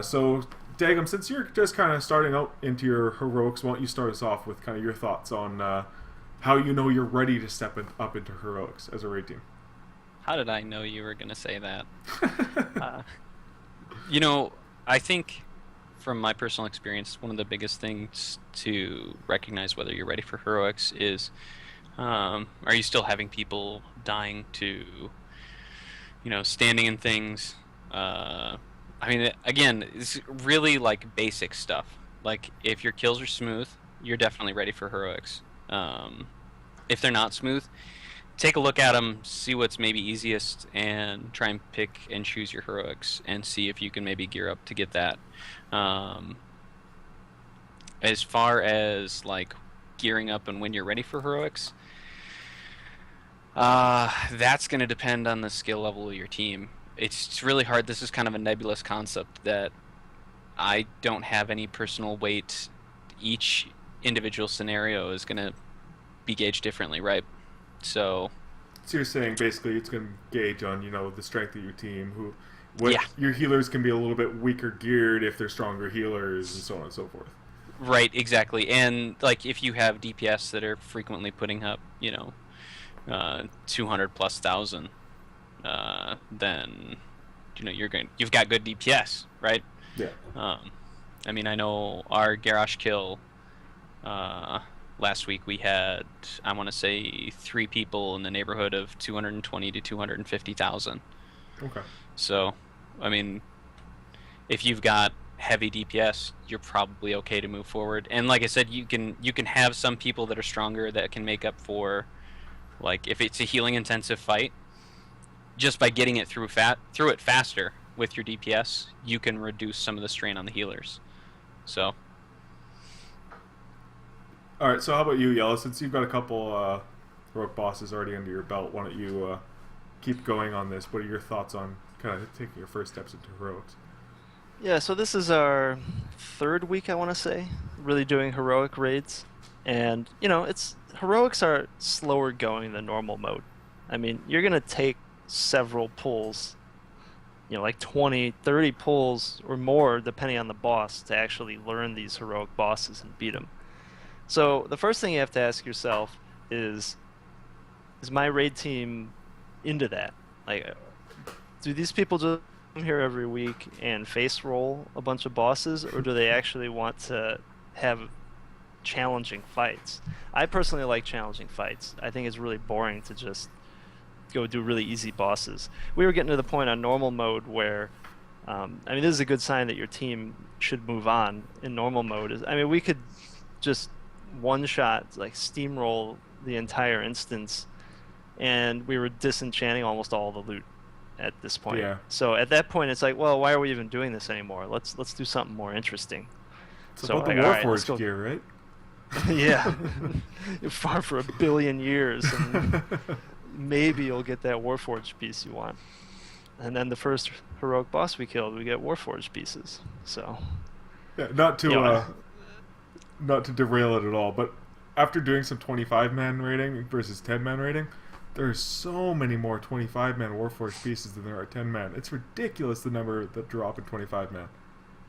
So, Dagum, since you're just kind of starting out into your heroics, why don't you start us off with kind of your thoughts on how you know you're ready to step up into heroics as a raid team? How did I know you were going to say that? I think from my personal experience, one of the biggest things to recognize whether you're ready for heroics is, are you still having people dying to, standing in things? I mean, again, it's really like basic stuff. Like, if your kills are smooth, you're definitely ready for heroics. If they're not smooth, take a look at them, see what's maybe easiest, and try and pick and choose your heroics, and see if you can maybe gear up to get that. As far as like gearing up and when you're ready for heroics, that's going to depend on the skill level of your team. It's really hard. This is kind of a nebulous concept that I don't have any personal weight. Each individual scenario is going to be gauged differently, right? So you're saying basically it's going to gauge on, the strength of your team. Yeah. Your healers can be a little bit weaker geared if they're stronger healers, and so on and so forth. Right, exactly. And like if you have DPS that are frequently putting up, 200 plus thousand, then you've got good DPS, right? Yeah. I mean, I know our Garrosh kill last week we had, I want to say, 3 people in the neighborhood of 220 to 250,000. Okay. So, I mean, if you've got heavy DPS, you're probably okay to move forward. And like I said, you can have some people that are stronger that can make up for, like, if it's a healing intensive fight, just by getting it through it faster with your DPS, you can reduce some of the strain on the healers. So. All right. So how about you, Yellow? Since you've got a couple heroic bosses already under your belt, why don't you keep going on this? What are your thoughts on kind of taking your first steps into heroics? Yeah, so this is our 3rd week, I want to say, really doing heroic raids. And, heroics are slower going than normal mode. I mean, you're going to take several pulls, like 20, 30 pulls or more, depending on the boss, to actually learn these heroic bosses and beat them. So the first thing you have to ask yourself is my raid team into that? Like, do these people just come here every week and face roll a bunch of bosses, or do they actually want to have challenging fights? I personally like challenging fights. I think it's really boring to just go do really easy bosses. We were getting to the point on normal mode where, this is a good sign that your team should move on in normal mode. We could just one-shot, like, steamroll the entire instance, and we were disenchanting almost all the loot at this point. Yeah. So at that point, it's like, well, why are we even doing this anymore? Let's do something more interesting. It's So about the like, all right, let's Warforged go. gear, right? Yeah. You farm for 1 billion years, and maybe you'll get that Warforged piece you want. And then the first heroic boss we killed, we get Warforged pieces. So. Yeah, not to derail it at all, but after doing some 25-man raiding versus 10-man raiding, there's so many more 25-man Warforged pieces than there are 10-man. It's ridiculous the number that drop in 25-man.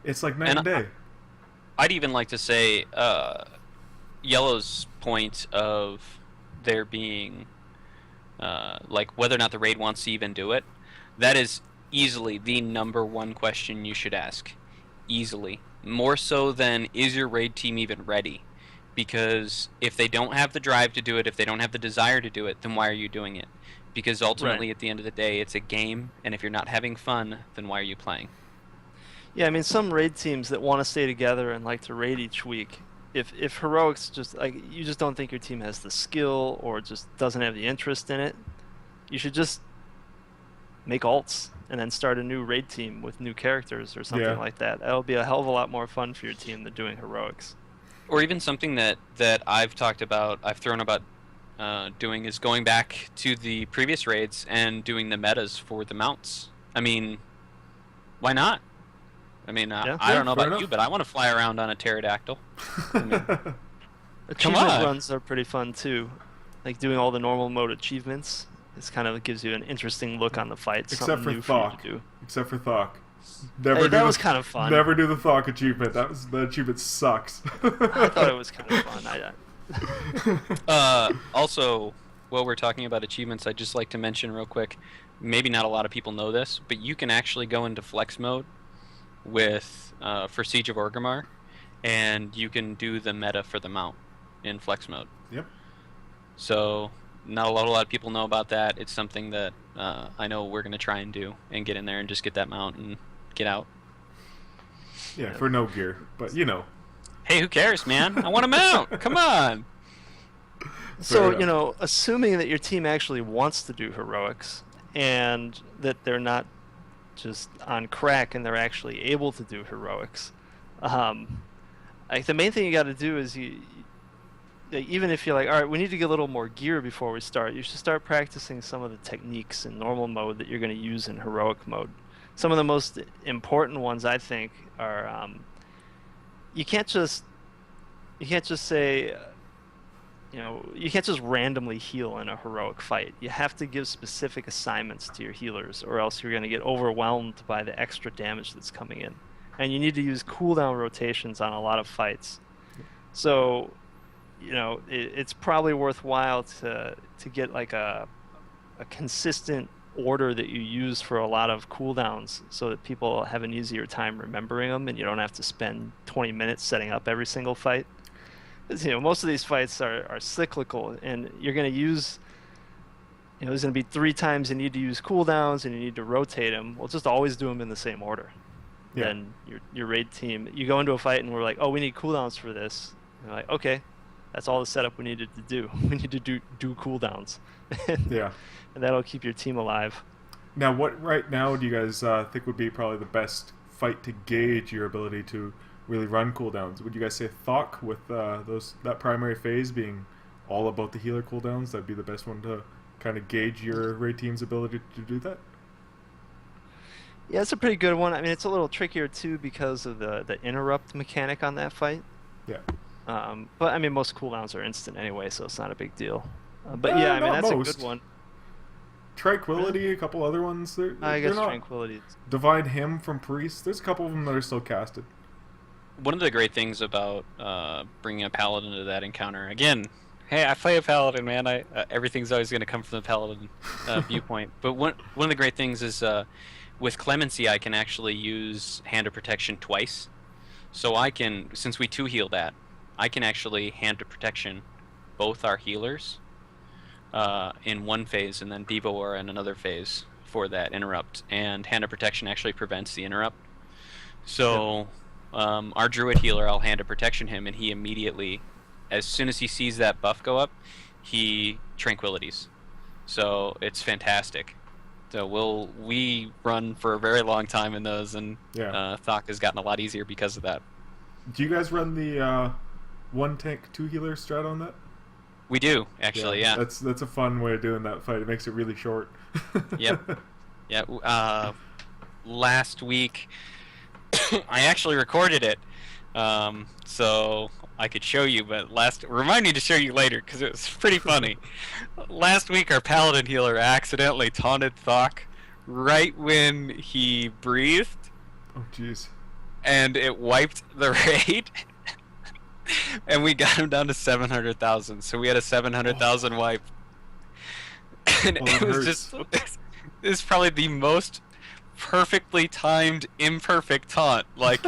It's like night and day. I'd even like to say, Yellow's point of there being, like, whether or not the raid wants to even do it, that is easily the number one question you should ask. Easily. More so than, is your raid team even ready? Because if they don't have the drive to do it, if they don't have the desire to do it, then why are you doing it? Because ultimately, At the end of the day, it's a game, and if you're not having fun, then why are you playing? Yeah, some raid teams that want to stay together and like to raid each week, if heroics just, like, you just don't think your team has the skill or just doesn't have the interest in it, you should just make alts and then start a new raid team with new characters or something like that. That'll be a hell of a lot more fun for your team than doing heroics. Or even something that I've thrown about doing is going back to the previous raids and doing the metas for the mounts. Why not? I don't know about you, but I want to fly around on a pterodactyl. Achievement runs are pretty fun too. Like doing all the normal mode achievements. It kind of gives you an interesting look on the fight. Except for Thok. Except for Thok. That was kind of fun. Never do the Thok achievement. The achievement sucks. I thought it was kind of fun. Also, while we're talking about achievements, I'd just like to mention real quick, maybe not a lot of people know this, but you can actually go into flex mode with for Siege of Orgrimmar, and you can do the meta for the mount in flex mode. Yep. So not a lot of people know about that. It's something that I know we're going to try and do and get in there and just get that mount and get out. Yeah, for no gear, but you know. Hey, who cares, man? I want a mount. Come on. So, enough. you know, assuming that your team actually wants to do heroics and that they're not just on crack and they're actually able to do heroics, like the main thing you got to do is even if you're like, all right, we need to get a little more gear before we start, you should start practicing some of the techniques in normal mode that you're going to use in heroic mode. Some of the most important ones, I think, are you can't just say, you can't just randomly heal in a heroic fight. You have to give specific assignments to your healers, or else you're going to get overwhelmed by the extra damage that's coming in. And you need to use cooldown rotations on a lot of fights. So, it's probably worthwhile to get like a consistent order that you use for a lot of cooldowns, so that people have an easier time remembering them, and you don't have to spend 20 minutes setting up every single fight. Most of these fights are cyclical, and you're going to use, there's going to be 3 times you need to use cooldowns and you need to rotate them. Well, just always do them in the same order. Yeah. Then your raid team, you go into a fight and we're like, oh, we need cooldowns for this. And you're like, okay, that's all the setup we needed to do. We need to do cooldowns. Yeah. And that'll keep your team alive. Now, what right now do you guys think would be probably the best fight to gauge your ability to really run cooldowns? Would you guys say Thok with that primary phase being all about the healer cooldowns? That'd be the best one to kind of gauge your raid team's ability to do that? Yeah, it's a pretty good one. I mean, it's a little trickier too because of the interrupt mechanic on that fight. Yeah. But I mean, most cooldowns are instant anyway, so it's not a big deal. But yeah, I mean, that's most. a good one. Tranquility, a couple other ones. I guess they're not Tranquility. Divide Him from Priest. There's a couple of them that are still casted. One of the great things about bringing a paladin into that encounter, again, hey, I play a paladin, man. Everything's always going to come from the paladin viewpoint. But one of the great things is with Clemency, I can actually use Hand of Protection twice. So I can, since we 2-heal that, I can actually Hand of Protection both our healers in one phase, and then Devourer in another phase for that interrupt. And Hand of Protection actually prevents the interrupt. So our Druid healer, I'll Hand of Protection him, and he immediately, as soon as he sees that buff go up, he Tranquilities. So it's fantastic. So we run for a very long time in those, and Thok has gotten a lot easier because of that. Do you guys run the 1 tank 2 healer strat on that? We do, actually, yeah. That's a fun way of doing that fight. It makes it really short. Yep. Yeah. Last week, I actually recorded it, so I could show you. But remind me to show you later because it was pretty funny. Last week, our paladin healer accidentally taunted Thok right when he breathed. Oh, jeez. And it wiped the raid. And we got him down to 700,000. So we had a 700,000 wipe. And it was just... It's probably the most perfectly timed, imperfect taunt. Like...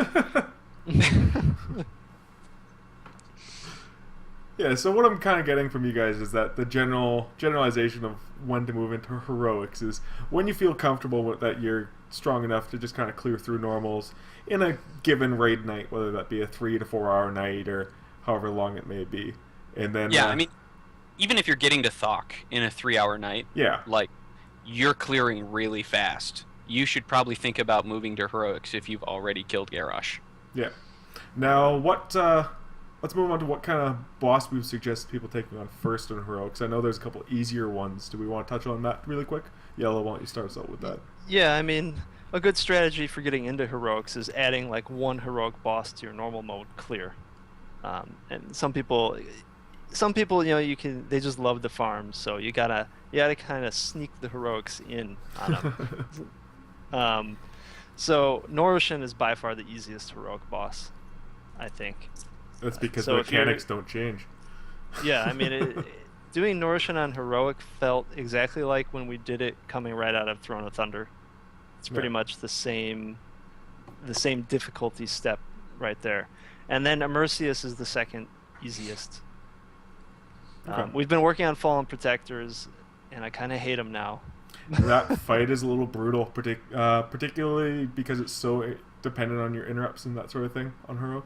Yeah, so what I'm kind of getting from you guys is that the generalization of when to move into heroics is when you feel comfortable with that you're strong enough to just kind of clear through normals in a given raid night, whether that be a 3 to 4 hour night or however long it may be. And then I mean, even if you're getting to Thok in a 3-hour night, like you're clearing really fast. You should probably think about moving to heroics if you've already killed Garrosh. Yeah. Now, let's move on to what kind of boss we suggest people taking on first in heroics. I know there's a couple easier ones. Do we want to touch on that really quick? Yellow, why don't you start us out with that? Yeah, I mean, a good strategy for getting into heroics is adding like one heroic boss to your normal mode clear. And some people, they just love the farms, so you gotta kind of sneak the heroics in on them. So Norushen is by far the easiest heroic boss, I think. That's because the mechanics don't change. Yeah, I mean, doing Norushen on heroic felt exactly like when we did it coming right out of Throne of Thunder. It's pretty much the same the same difficulty step right there. And then Immersius is the second easiest. Okay. We've been working on Fallen Protectors, and I kind of hate them now. That fight is a little brutal, particularly because it's so dependent on your interrupts and that sort of thing on Heroic.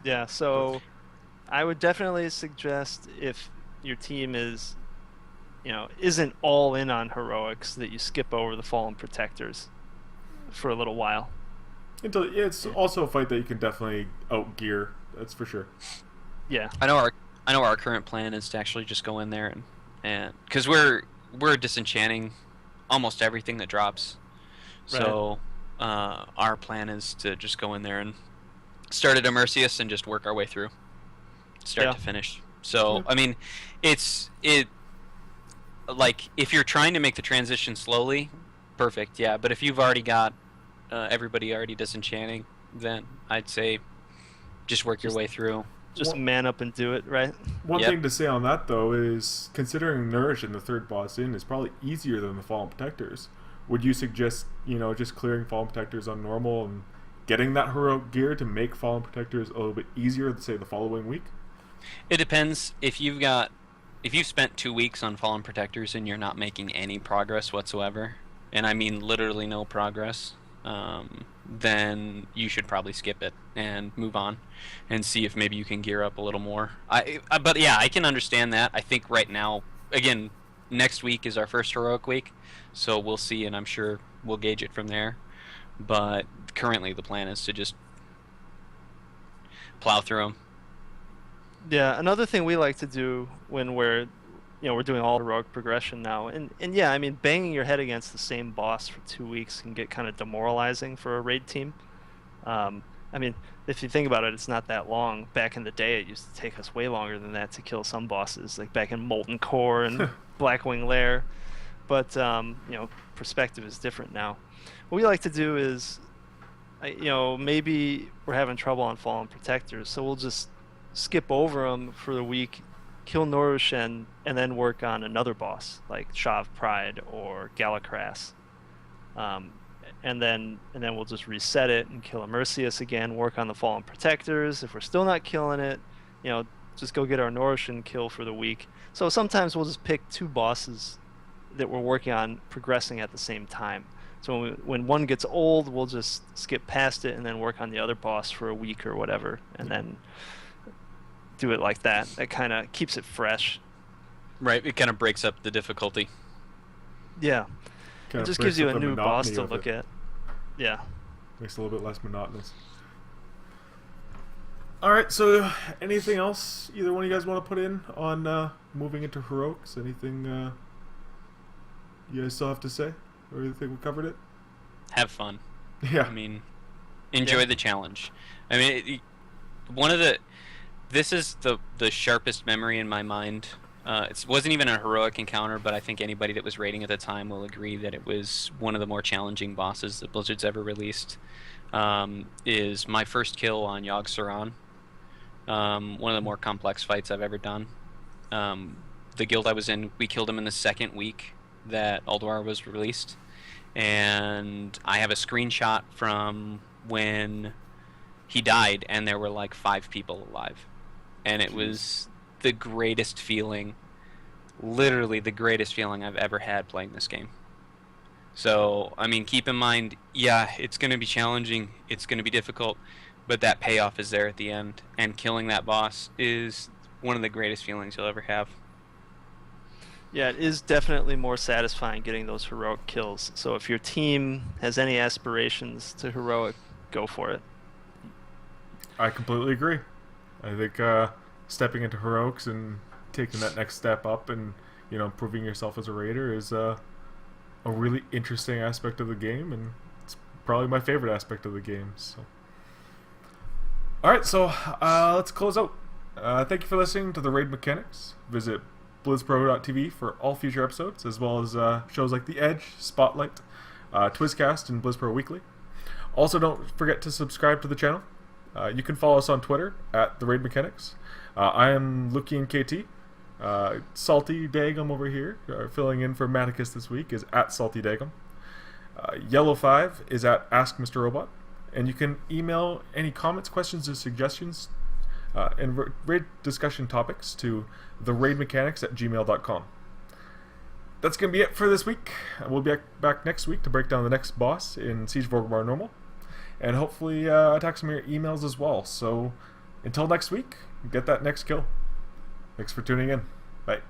Yeah, so I would definitely suggest if your team isn't all in on heroics, that you skip over the Fallen Protectors for a little while. It's also a fight that you can definitely outgear. That's for sure. Yeah, I know our current plan is to actually just go in there and because we're disenchanting almost everything that drops. So our plan is to just go in there and start at Immersius and just work our way through, start to finish. So I mean, like if you're trying to make the transition slowly, perfect, yeah. But if you've already got everybody already disenchanting, then I'd say just work your way through. Just man up and do it, right? One thing to say on that, though, is considering Norushen, the third boss in, is probably easier than the Fallen Protectors. Would you suggest, just clearing Fallen Protectors on normal and getting that heroic gear to make Fallen Protectors a little bit easier, say, the following week? It depends. If you've spent 2 weeks on Fallen Protectors and you're not making any progress whatsoever, and I mean literally no progress, then you should probably skip it and move on and see if maybe you can gear up a little more. But yeah, I can understand that. I think right now, again, next week is our first heroic week, so we'll see, and I'm sure we'll gauge it from there. But currently the plan is to just plow through them. Yeah, another thing we like to do when we're doing all heroic progression now, and yeah, I mean, banging your head against the same boss for 2 weeks can get kind of demoralizing for a raid team. I mean, if you think about it, it's not that long. Back in the day, it used to take us way longer than that to kill some bosses, like back in Molten Core and Blackwing Lair. But perspective is different now. What we like to do is, maybe we're having trouble on Fallen Protectors, so we'll just skip over them for the week, kill Norushen, and then work on another boss like Sha of Pride or Galacras. And then we'll just reset it and kill Immersius again, work on the Fallen Protectors. If we're still not killing it, just go get our Norushen kill for the week. So sometimes we'll just pick 2 bosses that we're working on progressing at the same time. So when one gets old, we'll just skip past it and then work on the other boss for a week or whatever, and then do it like that. That kind of keeps it fresh. Right, it kind of breaks up the difficulty. Yeah. Kind It just gives you a new boss to look at. Yeah. Makes it a little bit less monotonous. Alright, so anything else either one of you guys want to put in on moving into heroics? Anything you guys still have to say? Or you think we covered it? Have fun. Yeah. I mean, enjoy the challenge. I mean, this is the sharpest memory in my mind. It wasn't even a heroic encounter, but I think anybody that was raiding at the time will agree that it was one of the more challenging bosses that Blizzard's ever released. Is my first kill on Yogg Saron. One of the more complex fights I've ever done. The guild I was in, we killed him in the second week that Ulduar was released. And I have a screenshot from when he died, and there were like 5 people alive. And it was the greatest feeling, literally the greatest feeling I've ever had playing this game. So, I mean, keep in mind, yeah, it's going to be challenging, it's going to be difficult, but that payoff is there at the end, and killing that boss is one of the greatest feelings you'll ever have. Yeah, it is definitely more satisfying getting those heroic kills. So if your team has any aspirations to heroic, go for it. I completely agree. I think stepping into heroics and taking that next step up and proving yourself as a raider is a really interesting aspect of the game, and it's probably my favorite aspect of the game. So, all right, so let's close out. Thank you for listening to the Raid Mechanics. Visit blizzpro.tv for all future episodes, as well as shows like The Edge, Spotlight, Twizcast, and BlizzPro Weekly. Also, don't forget to subscribe to the channel. You can follow us on Twitter at The Raid Mechanics. I am Luki and KT. Salty Dagum over here, filling in for Maticus this week, is at Salty Dagum. Yellow5 is at Ask Mr. Robot. And you can email any comments, questions, or suggestions and raid discussion topics to theraidmechanics@gmail.com. That's going to be it for this week. We'll be back next week to break down the next boss in Siege of Orgrimmar Normal, and hopefully attack some of your emails as well. So until next week, get that next kill. Thanks for tuning in. Bye.